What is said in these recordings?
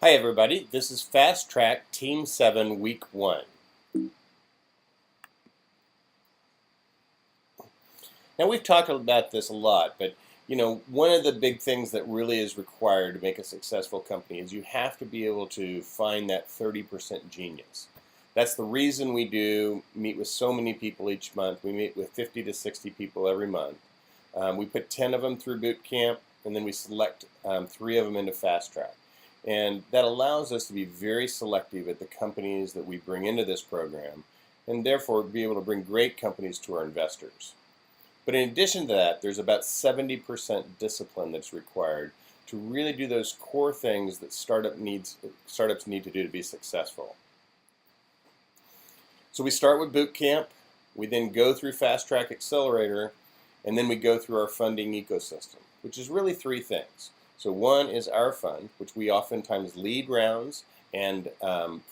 Hi everybody, this is FASTtrack Team 7 Week 1. Now we've talked about this a lot, but one of the big things that really is required to make a successful company is you have to be able to find that 30% genius. That's the reason we do meet with so many people each month. We meet with 50 to 60 people every month. We put 10 of them through boot camp, and then we select 3 of them into FASTtrack. And that allows us to be very selective at the companies that we bring into this program, and therefore be able to bring great companies to our investors. But in addition to that, there's about 70% discipline that's required to really do those core things that startups need to do to be successful. So we start with boot camp, we then go through FASTtrack Accelerator, and then we go through our funding ecosystem, which is really 3 things. So one is our fund, which we oftentimes lead rounds and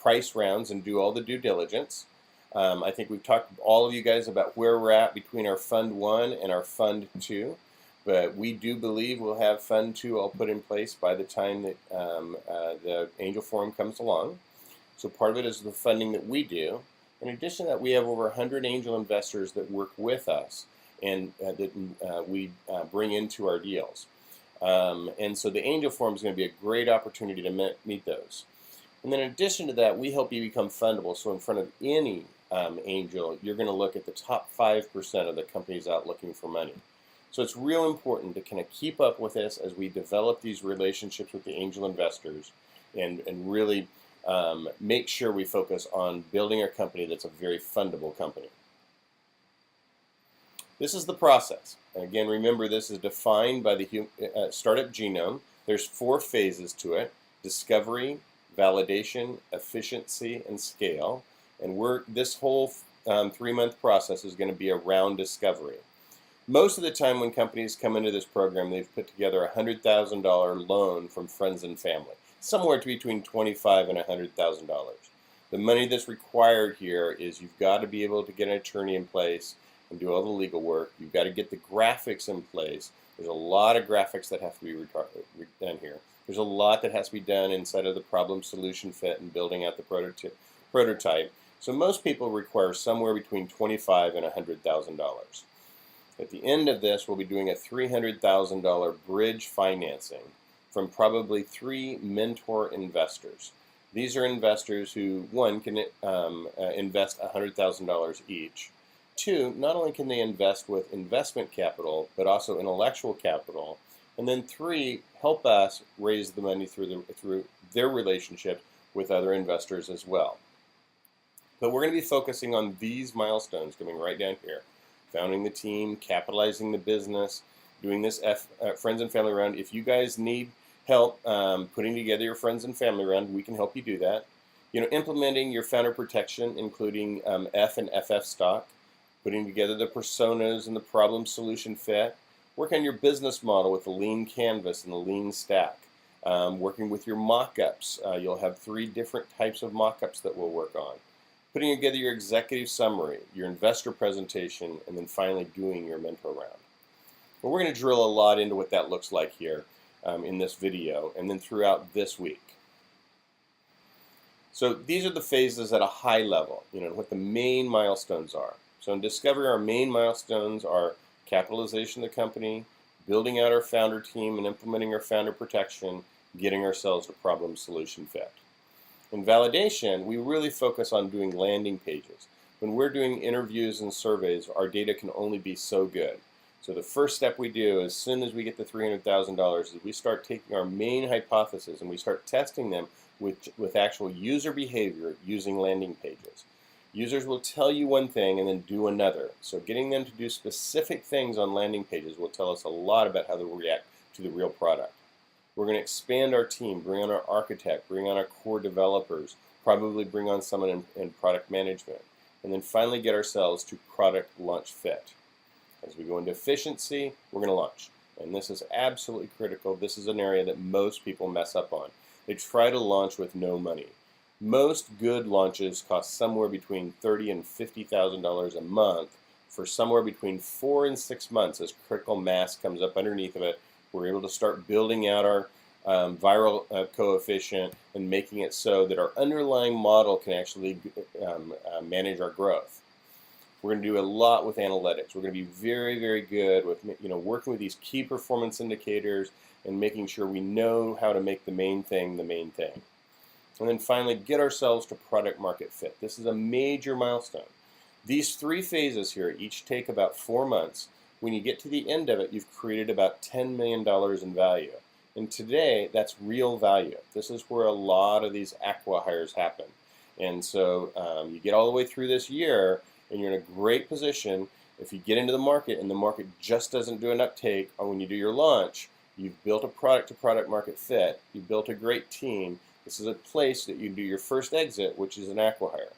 price rounds and do all the due diligence. I think we've talked to all of you guys about where we're at between our Fund 1 and our Fund 2. But we do believe we'll have Fund 2 all put in place by the time that the Angel Forum comes along. So part of it is the funding that we do. In addition to that, we have over 100 angel investors that work with us and that we bring into our deals. And so the Angel Forum is going to be a great opportunity to meet those. And then in addition to that, we help you become fundable. So in front of any angel, you're going to look at the top 5% of the companies out looking for money. So it's real important to kind of keep up with us as we develop these relationships with the angel investors and really make sure we focus on building a company that's a very fundable company. This is the process. And again, remember, this is defined by the startup genome. There's 4 phases to it: discovery, validation, efficiency, and scale. And this whole 3-month process is going to be around discovery. Most of the time when companies come into this program, they've put together a $100,000 loan from friends and family, somewhere between $25,000 and $100,000. The money that's required here is you've got to be able to get an attorney in place and do all the legal work. You've got to get the graphics in place. There's a lot of graphics that have to be done here. There's a lot that has to be done inside of the problem solution fit and building out the prototype. So most people require somewhere between $25,000 and $100,000. At the end of this, we'll be doing a $300,000 bridge financing from probably 3 mentor investors. These are investors who, 1, can invest $100,000 each. 2, not only can they invest with investment capital, but also intellectual capital. And then 3, help us raise the money through their relationship with other investors as well. But we're going to be focusing on these milestones coming right down here: founding the team, capitalizing the business, doing this friends and family round. If you guys need help putting together your friends and family round, we can help you do that. Implementing your founder protection, including F and FF stock, putting together the personas and the problem solution fit, work on your business model with the lean canvas and the lean stack, working with your mock-ups. You'll have 3 different types of mock-ups that we'll work on. Putting together your executive summary, your investor presentation, and then finally doing your mentor round. But we're going to drill a lot into what that looks like here in this video and then throughout this week. So these are the phases at a high level, what the main milestones are. So in discovery, our main milestones are capitalization of the company, building out our founder team and implementing our founder protection, getting ourselves to problem solution fit. In validation, we really focus on doing landing pages. When we're doing interviews and surveys, our data can only be so good. So the first step we do as soon as we get the $300,000 is we start taking our main hypothesis and we start testing them with actual user behavior using landing pages. Users will tell you one thing and then do another. So getting them to do specific things on landing pages will tell us a lot about how they react to the real product. We're going to expand our team, bring on our architect, bring on our core developers, probably bring on someone in product management, and then finally get ourselves to product launch fit. As we go into efficiency, we're going to launch. And this is absolutely critical. This is an area that most people mess up on. They try to launch with no money. Most good launches cost somewhere between $30,000 and $50,000 a month for somewhere between 4 and 6 months. As critical mass comes up underneath of it, we're able to start building out our viral coefficient, and making it so that our underlying model can actually manage our growth. We're going to do a lot with analytics. We're going to be very, very good with working with these key performance indicators and making sure we know how to make the main thing the main thing. And then finally, get ourselves to product market fit. This is a major milestone. These 3 phases here each take about 4 months. When you get to the end of it, you've created about $10 million in value. And today, that's real value. This is where a lot of these acqui-hires happen. And so you get all the way through this year, and you're in a great position. If you get into the market and the market just doesn't do an uptake, or when you do your launch, you've built a product to product market fit, you've built a great team. This is a place that you do your first exit, which is an acqui-hire.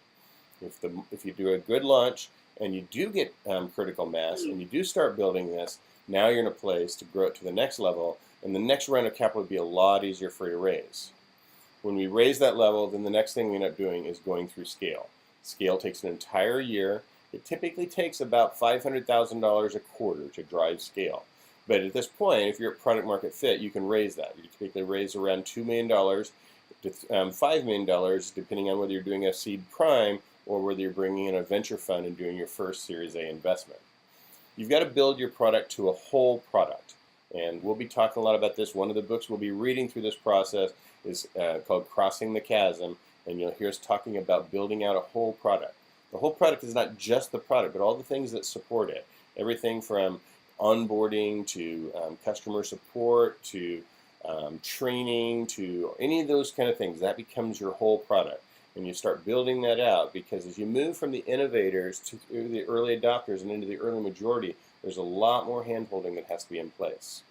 If you do a good launch and you do get critical mass and you do start building this, now you're in a place to grow it to the next level, and the next round of capital would be a lot easier for you to raise. When we raise that level, then the next thing we end up doing is going through scale. Scale takes an entire year. It typically takes about $500,000 a quarter to drive scale. But at this point, if you're at product market fit, you can raise that. You typically raise around $2 million to $5 million, depending on whether you're doing a seed prime or whether you're bringing in a venture fund and doing your first Series A investment. You've got to build your product to a whole product. And we'll be talking a lot about this. One of the books we'll be reading through this process is called Crossing the Chasm, and you'll hear us talking about building out a whole product. The whole product is not just the product, but all the things that support it. Everything from onboarding to customer support to training to any of those kind of things. That becomes your whole product. And you start building that out, because as you move from the innovators to the early adopters and into the early majority, there's a lot more hand-holding that has to be in place.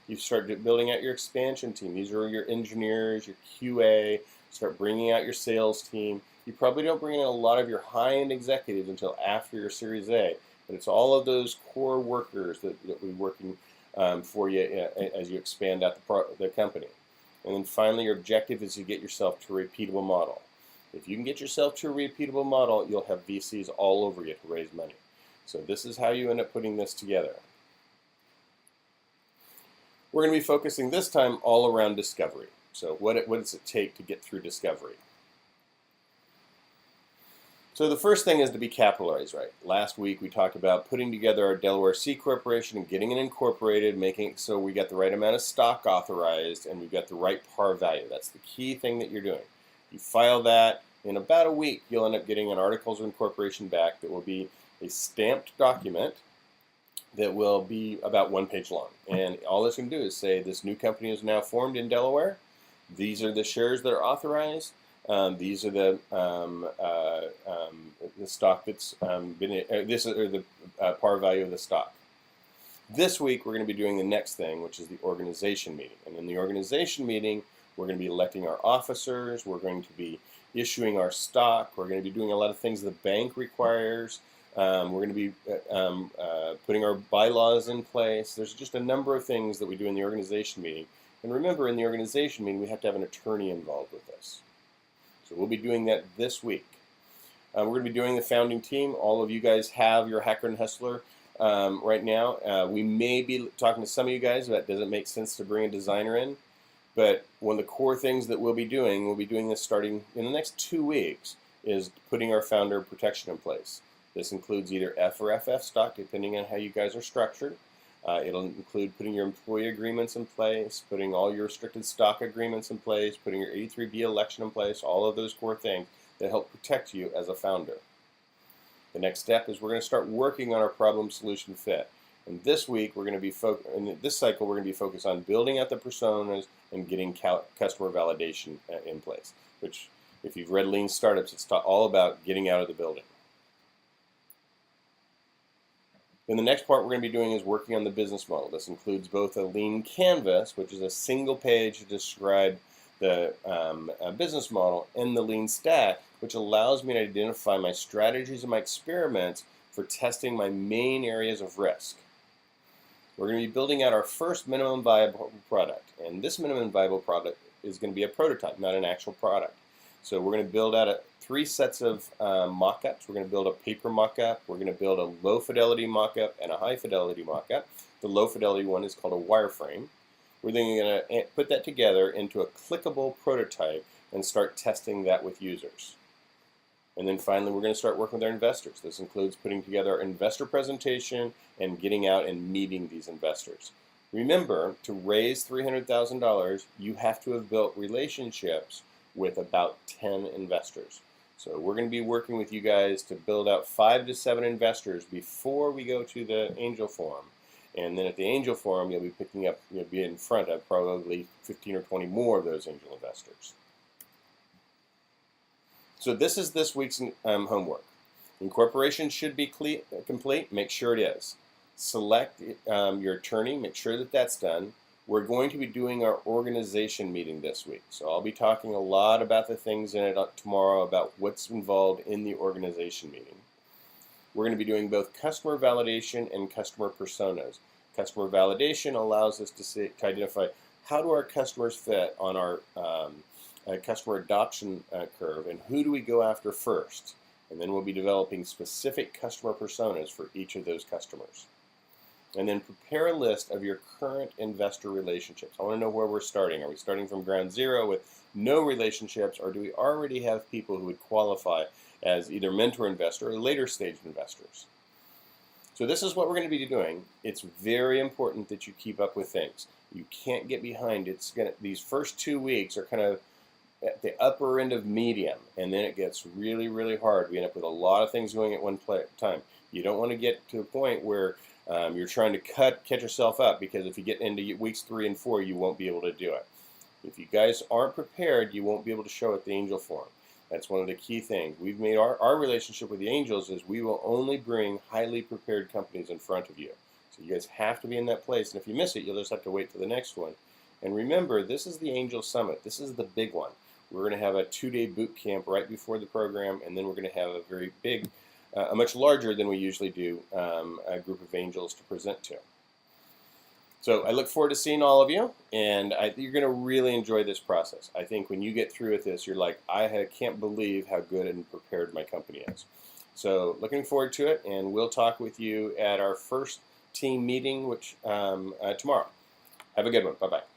You start building out your expansion team. These are your engineers, your QA. Start bringing out your sales team. You probably don't bring in a lot of your high-end executives until after your Series A, but it's all of those core workers that will be working for you as you expand out the company. And then finally, your objective is to get yourself to a repeatable model. If you can get yourself to a repeatable model, you'll have VCs all over you to raise money. So this is how you end up putting this together. We're going to be focusing this time all around discovery. So what does it take to get through discovery? So the first thing is to be capitalized right. Last week we talked about putting together our Delaware C Corporation and getting it incorporated, making it so we got the right amount of stock authorized and we've got the right par value. That's the key thing that you're doing. You file that, in about a week you'll end up getting an Articles of Incorporation back that will be a stamped document that will be about 1 page long. And all it's going to do is say this new company is now formed in Delaware. These are the shares that are authorized. These are the stock that's this is the par value of the stock. This week we're going to be doing the next thing, which is the organization meeting. And in the organization meeting, we're going to be electing our officers. We're going to be issuing our stock. We're going to be doing a lot of things the bank requires. We're going to be putting our bylaws in place. There's just a number of things that we do in the organization meeting. And remember, in the organization meeting, we have to have an attorney involved with this. So we'll be doing that this week. We're going to be doing the founding team. All of you guys have your Hacker and Hustler right now. We may be talking to some of you guys about does it make sense to bring a designer in. But one of the core things that we'll be doing this starting in the next 2 weeks, is putting our founder protection in place. This includes either F or FF stock, depending on how you guys are structured. It'll include putting your employee agreements in place, putting all your restricted stock agreements in place, putting your 83B election in place, all of those core things that help protect you as a founder. The next step is we're going to start working on our problem solution fit. And this week, we're going to be in this cycle, we're going to be focused on building out the personas and getting customer validation in place, which, if you've read Lean Startups, it's all about getting out of the building. Then the next part we're going to be doing is working on the business model. This includes both a Lean Canvas, which is a single page to describe the business model, and the Lean Stack, which allows me to identify my strategies and my experiments for testing my main areas of risk. We're going to be building out our first minimum viable product, and this minimum viable product is going to be a prototype, not an actual product. So we're going to build out 3 sets of mock-ups. We're going to build a paper mock-up, we're going to build a low-fidelity mock-up, and a high-fidelity mock-up. The low-fidelity one is called a wireframe. We're then going to put that together into a clickable prototype and start testing that with users. And then finally, we're going to start working with our investors. This includes putting together our investor presentation and getting out and meeting these investors. Remember, to raise $300,000, you have to have built relationships with about 10 investors. So we're going to be working with you guys to build out 5 to 7 investors before we go to the angel forum. And then at the angel forum, you'll be picking up, you'll be in front of probably 15 or 20 more of those angel investors. So this is this week's homework. Incorporation should be complete. Make sure it is. Select your attorney. Make sure that that's done. We're going to be doing our organization meeting this week. So I'll be talking a lot about the things in it tomorrow about what's involved in the organization meeting. We're going to be doing both customer validation and customer personas. Customer validation allows us to identify how do our customers fit on our customer adoption curve, and who do we go after first. And then we'll be developing specific customer personas for each of those customers. And then prepare a list of your current investor relationships. I want to know where we're starting. Are we starting from ground zero with no relationships, or do we already have people who would qualify as either mentor investor or later stage investors? So this is what we're going to be doing. It's very important that you keep up with things. You can't get behind. These first 2 weeks are kind of at the upper end of medium, and then it gets really, really hard. We end up with a lot of things going at one time. You don't want to get to a point where you're trying to catch yourself up, because if you get into weeks 3 and 4, you won't be able to do it. If you guys aren't prepared, you won't be able to show at the angel forum. That's one of the key things. We've made our relationship with the angels is we will only bring highly prepared companies in front of you. So you guys have to be in that place, and if you miss it, you'll just have to wait for the next one. And remember, this is the Angel Summit. This is the big one. We're going to have a 2-day boot camp right before the program, and then we're going to have a very big, a much larger than we usually do, a group of angels to present to. So I look forward to seeing all of you, and you're going to really enjoy this process. I think when you get through with this, you're like, I can't believe how good and prepared my company is. So looking forward to it, and we'll talk with you at our first team meeting, which tomorrow. Have a good one. Bye-bye.